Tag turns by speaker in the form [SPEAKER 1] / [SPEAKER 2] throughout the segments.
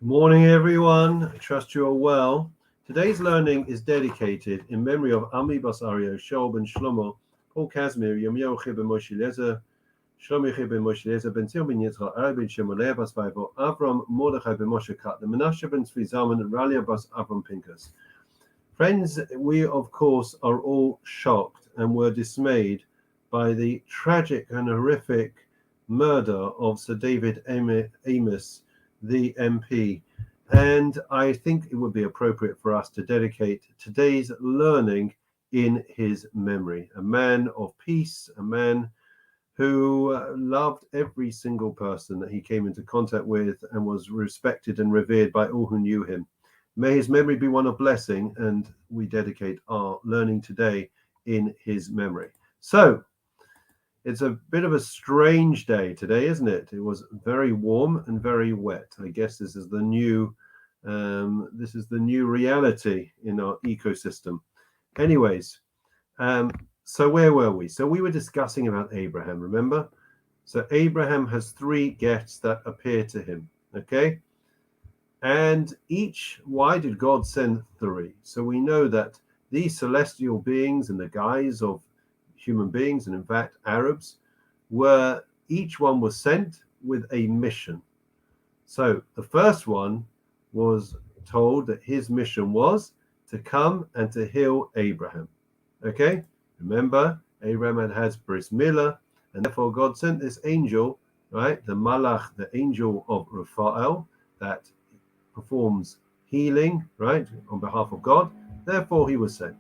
[SPEAKER 1] Good morning, everyone. I trust you are well. Today's learning is dedicated in memory of Ami Basario, Shaul ben Shlomo, Paul Casimir, Yomyo ben Moshe Lezer, Shlomi ben Moshe Lezer, Ben Til ben Yitzchak, Ari ben Shemoleh bas Vayvo, Avram Mordechai ben Moshe Kat, the Menashe ben Tzvi Zalman, and Ralia bas Avram Pinkas. Friends, we of course are all shocked and were dismayed by the tragic and horrific murder of Sir David Amos, the MP. And I think it would be appropriate for us to dedicate today's learning in his memory. A man of peace, a man who loved every single person that he came into contact with and was respected and revered by all who knew him. May his memory be one of blessing, and we dedicate our learning today in his memory. So, it's a bit of a strange day today, isn't it? It was very warm and very wet. I guess this is the new reality in our ecosystem. Anyways, so where were we? So we were discussing about Abraham, remember? So Abraham has three guests that appear to him, okay? And why did God send three? So we know that these celestial beings in the guise of human beings, and in fact Arabs, each one was sent with a mission. So the first one was told that his mission was to come and to heal Abraham. Okay, remember Abraham had bris milah, and therefore God sent this angel, right, the malach, the angel of Raphael, that performs healing, right, on behalf of God. Therefore he was sent.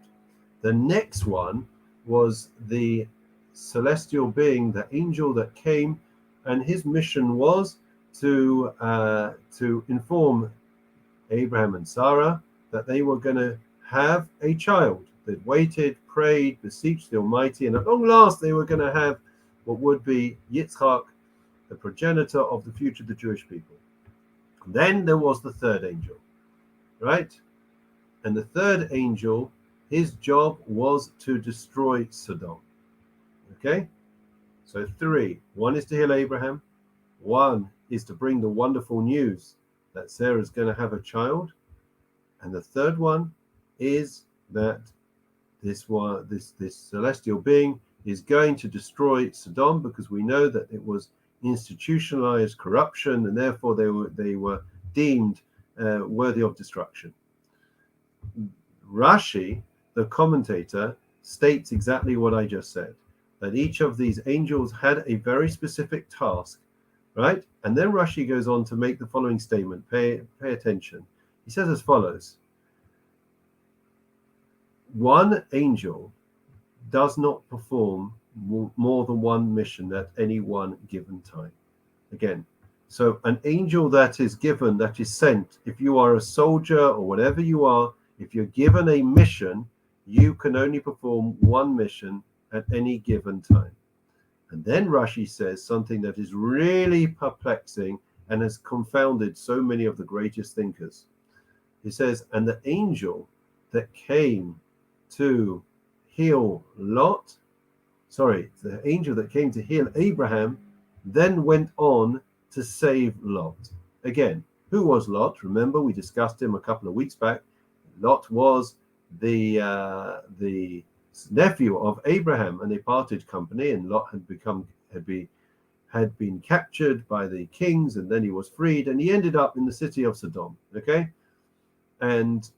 [SPEAKER 1] The next one was the celestial being, the angel that came, and his mission was to inform Abraham and Sarah that they were going to have a child. They'd waited, prayed, beseeched the Almighty, and at long last they were going to have what would be Yitzchak, the progenitor of the future of the Jewish people. And then there was the third angel, right? And the third angel, his job was to destroy Sodom. Okay? So three. One is to heal Abraham. One is to bring the wonderful news that Sarah's going to have a child. And the third one is that this celestial being is going to destroy Sodom, because we know that it was institutionalized corruption, and therefore they were deemed worthy of destruction. Rashi, the commentator, states exactly what I just said, that each of these angels had a very specific task, right? And then Rashi goes on to make the following statement. Pay attention. He says as follows: one angel does not perform more than one mission at any one given time. Again, so an angel that is given, that is sent, if you are a soldier or whatever you are, if you're given a mission, you can only perform one mission at any given time. And then Rashi says something that is really perplexing and has confounded so many of the greatest thinkers. He says, and the angel that came to heal the angel that came to heal Abraham then went on to save Lot. Again, who was Lot? Remember, we discussed him a couple of weeks back. Lot was the nephew of Abraham, and they parted company, and Lot had been captured by the kings, and then he was freed, and he ended up in the city of Sodom. Okay, and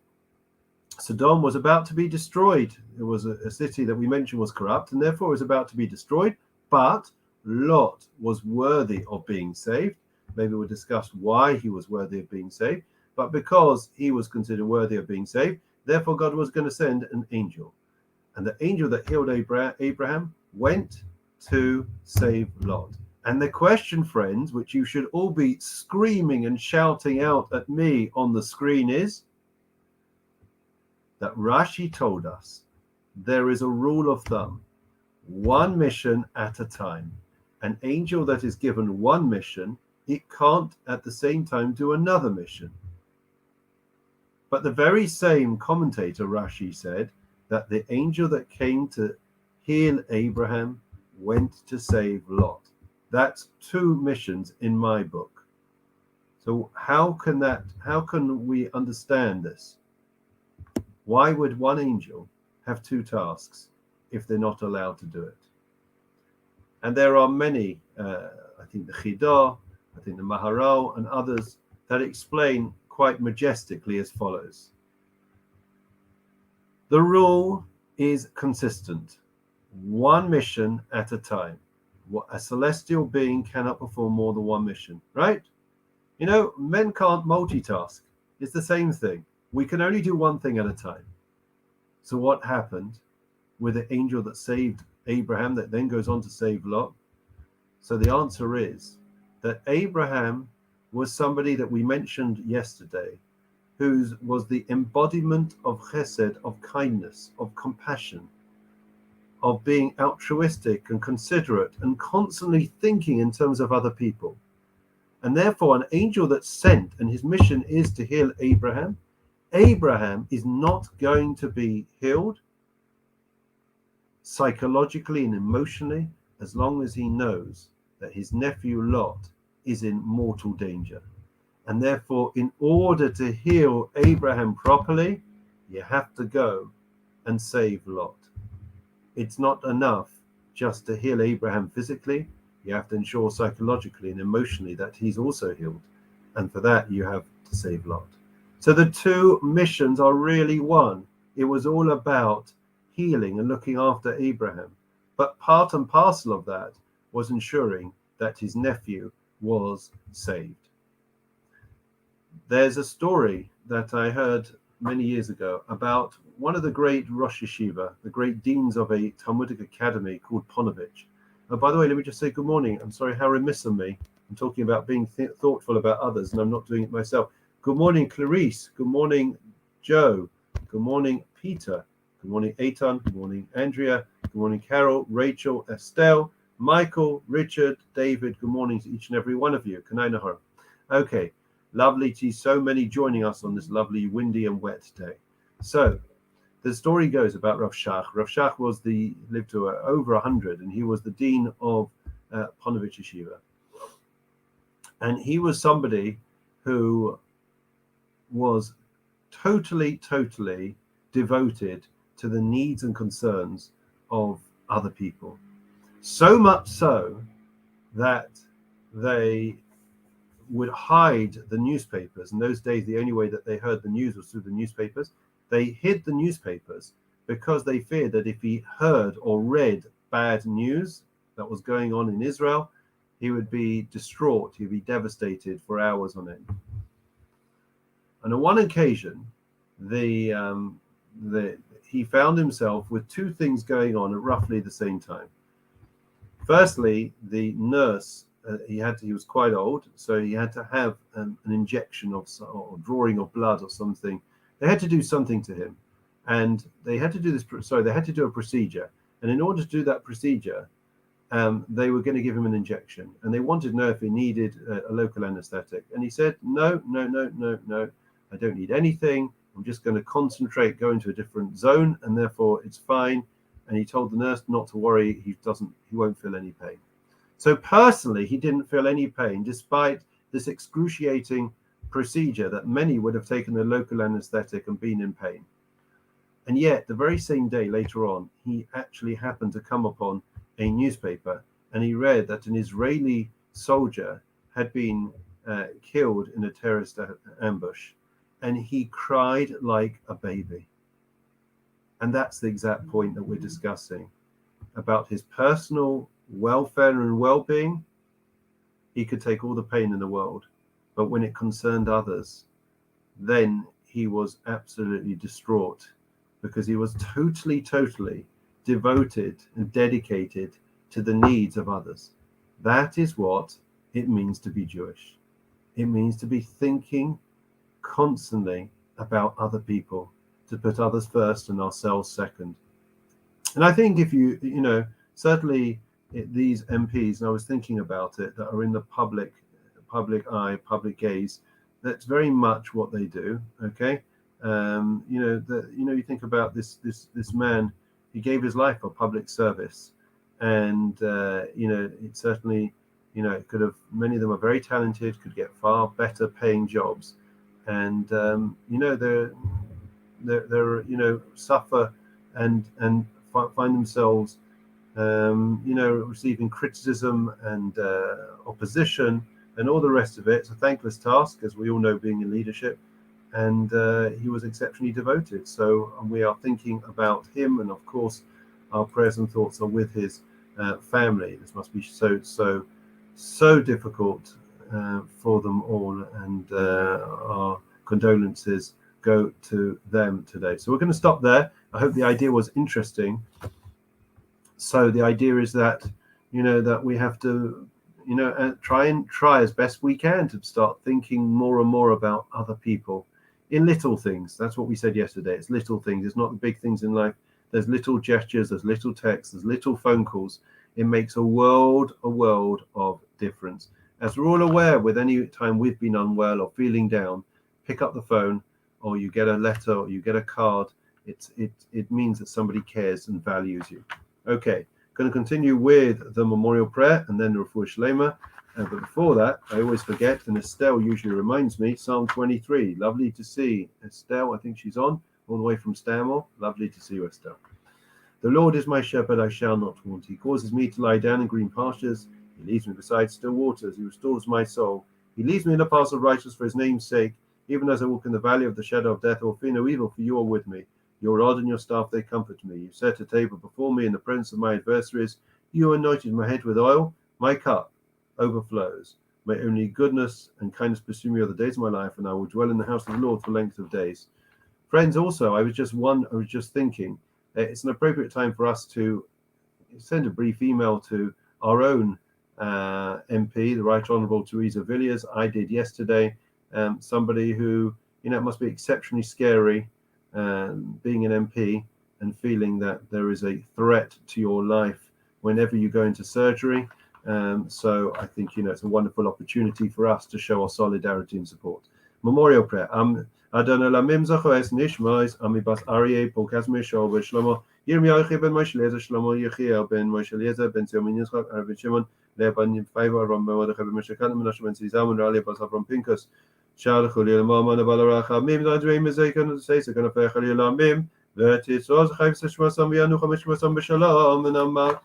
[SPEAKER 1] Sodom was about to be destroyed. It was a city that we mentioned was corrupt, and therefore was about to be destroyed. But Lot was worthy of being saved. Maybe we'll discuss why he was worthy of being saved. But because he was considered worthy of being saved, therefore God was going to send an angel. And the angel that healed Abraham went to save Lot. And the question, friends, which you should all be screaming and shouting out at me on the screen is that Rashi told us there is a rule of thumb: one mission at a time. An angel that is given one mission, it can't at the same time do another mission. But the very same commentator, Rashi, said that the angel that came to heal Abraham went to save Lot. That's two missions in my book. So how can we understand this? Why would one angel have two tasks if they're not allowed to do it? And there are many, I think the Chidah, I think the Maharal, and others that explain quite majestically as follows. The rule is consistent, one mission at a time. A celestial being cannot perform more than one mission, right? You know, men can't multitask. It's the same thing. We can only do one thing at a time. So what happened with the angel that saved Abraham that then goes on to save Lot? So the answer is that Abraham was somebody that we mentioned yesterday, who was the embodiment of chesed, of kindness, of compassion, of being altruistic and considerate and constantly thinking in terms of other people. And therefore, an angel that's sent and his mission is to heal Abraham. Abraham is not going to be healed psychologically and emotionally as long as he knows that his nephew Lot is in mortal danger. And therefore, in order to heal Abraham properly, you have to go and save Lot. It's not enough just to heal Abraham physically. You have to ensure psychologically and emotionally that he's also healed. And for that, you have to save Lot. So the two missions are really one. It was all about healing and looking after Abraham. But part and parcel of that was ensuring that his nephew was saved. There's a story that I heard many years ago about one of the great Rosh Yeshiva, the great deans of a Talmudic academy called Ponevezh. By the way, let me just say good morning. I'm sorry, how remiss of me. I'm talking about being thoughtful about others, and I'm not doing it myself. Good morning, Clarice. Good morning, Joe. Good morning, Peter. Good morning, Eitan. Good morning, Andrea. Good morning, Carol, Rachel, Estelle, Michael, Richard, David. Good morning to each and every one of you. Kanai Nahar. Okay, lovely to see so many joining us on this lovely, windy and wet day. So, the story goes about Rav Shach. Rav Shach lived to over 100, and he was the dean of Ponevezh Yeshiva. And he was somebody who was totally devoted to the needs and concerns of other people. So much so that they would hide the newspapers. In those days, the only way that they heard the news was through the newspapers. They hid the newspapers because they feared that if he heard or read bad news that was going on in Israel, he would be distraught, he'd be devastated for hours on end. And on one occasion, he found himself with two things going on at roughly the same time. Firstly, the nurse, he was quite old, so he had to have an injection or drawing of blood or something. They had to do something to him, and they had to do a procedure. And in order to do that procedure, they were going to give him an injection, and they wanted to know if he needed a local anesthetic. And he said, no, I don't need anything. I'm just going to concentrate, go into a different zone, and therefore it's fine. And he told the nurse not to worry, he won't feel any pain. So personally, he didn't feel any pain, despite this excruciating procedure that many would have taken a local anesthetic and been in pain. And yet, the very same day later on, he actually happened to come upon a newspaper, and he read that an Israeli soldier had been killed in a terrorist ambush, and he cried like a baby. And that's the exact point that we're discussing about his personal welfare and well-being. He could take all the pain in the world, but when it concerned others, then he was absolutely distraught, because he was totally devoted and dedicated to the needs of others. That is what it means to be Jewish. It means to be thinking constantly about other people, to put others first and ourselves second. And I think if you certainly these MPs, and I was thinking about it, that are in the public eye, public gaze, that's very much what they do. Okay, you think about this man. He gave his life for public service, and it certainly Many of them are very talented, could get far better paying jobs, and they're suffer and find themselves receiving criticism and opposition and all the rest of it. It's a thankless task, as we all know, being in leadership. And he was exceptionally devoted. So we are thinking about him, and of course, our prayers and thoughts are with his family. This must be so difficult for them all, and our condolences go to them today. So we're going to stop there. I hope the idea was interesting. So the idea is that that we have to try as best we can to start thinking more and more about other people in little things. That's what we said yesterday. It's little things. It's not the big things in life. There's little gestures, there's little texts, there's little phone calls. It makes a world of difference. As we're all aware, with any time we've been unwell or feeling down, pick up the phone, or you get a letter, or you get a card. It means that somebody cares and values you. Okay, going to continue with the memorial prayer and then the Refuah Shlema. But before that, I always forget, and Estelle usually reminds me, Psalm 23. Lovely to see Estelle. I think she's on, all the way from Stanmore. Lovely to see you, Estelle. The Lord is my shepherd, I shall not want. He causes me to lie down in green pastures. He leads me beside still waters. He restores my soul. He leads me in the paths of righteousness for his name's sake. Even as I walk in the valley of the shadow of death, I will fear no evil, for you are with me. Your rod and your staff, they comfort me. You set a table before me in the presence of my adversaries. You anointed my head with oil. My cup overflows. May only goodness and kindness pursue me all the days of my life, and I will dwell in the house of the Lord for length of days. Friends, also, I was just thinking, it's an appropriate time for us to send a brief email to our own MP, the Right Honourable Teresa Villiers. I did yesterday. Somebody who, it must be exceptionally scary being an MP and feeling that there is a threat to your life whenever you go into surgery. So I think, it's a wonderful opportunity for us to show our solidarity and support. Memorial prayer. Adonai lamim zachoes nishmais amibas Aryeh Polkazmi Shol Shlomo Yirmiyahu ben Moshe Eliezer Shlomo Yechiel ben Moshe Eliezer ben Tziomin Yitzchak Arvin Shimon Leban Faiva Ram Ben Mordechai ben Moshe Kan Menashe ben Zizam Rali Bas Avram Pinkas Shal Chulil Mama Nabalaracha Mim Nadrei Mezekan Seisa Kana Fe Chulil Lamim Vertisos Chayv Seshmasam Yanu Chamishmasam B'Shalom and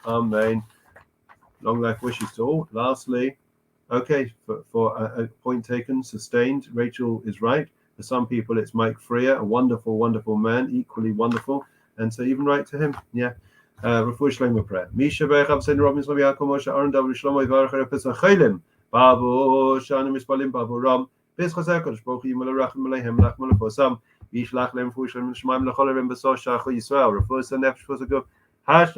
[SPEAKER 1] Amen. Long life wishes to all. Lastly, okay, for a point taken, sustained. Rachel is right. For some people, it's Mike Freer, a wonderful, wonderful man, equally wonderful. And so even right to him. Yeah. Refuah Shlema prayer. Misha Be'echav Sen Robin Slav Yaakov Moshe Aaron David Shlomo Yivarech Erepes Achelim. Babu Shanu Mispalim Babu Ram. Bez Chazer Kodesh Baruch Hu Yimel Rachim Aleihem Lachmal Lefosam. Yishlach Lem Refuah Shlema Shemaim Lechol Erem Beso Shachu Yisrael. Refuah Sen Nefesh Fosagov. Amen.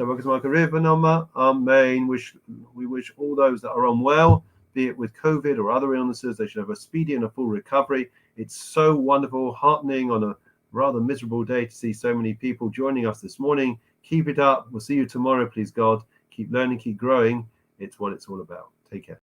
[SPEAKER 1] We wish all those that are unwell, be it with COVID or other illnesses, they should have a speedy and a full recovery. It's so wonderful, heartening on a rather miserable day to see so many people joining us this morning. Keep it up. We'll see you tomorrow, please God. Keep learning, keep growing. It's what it's all about. Take care.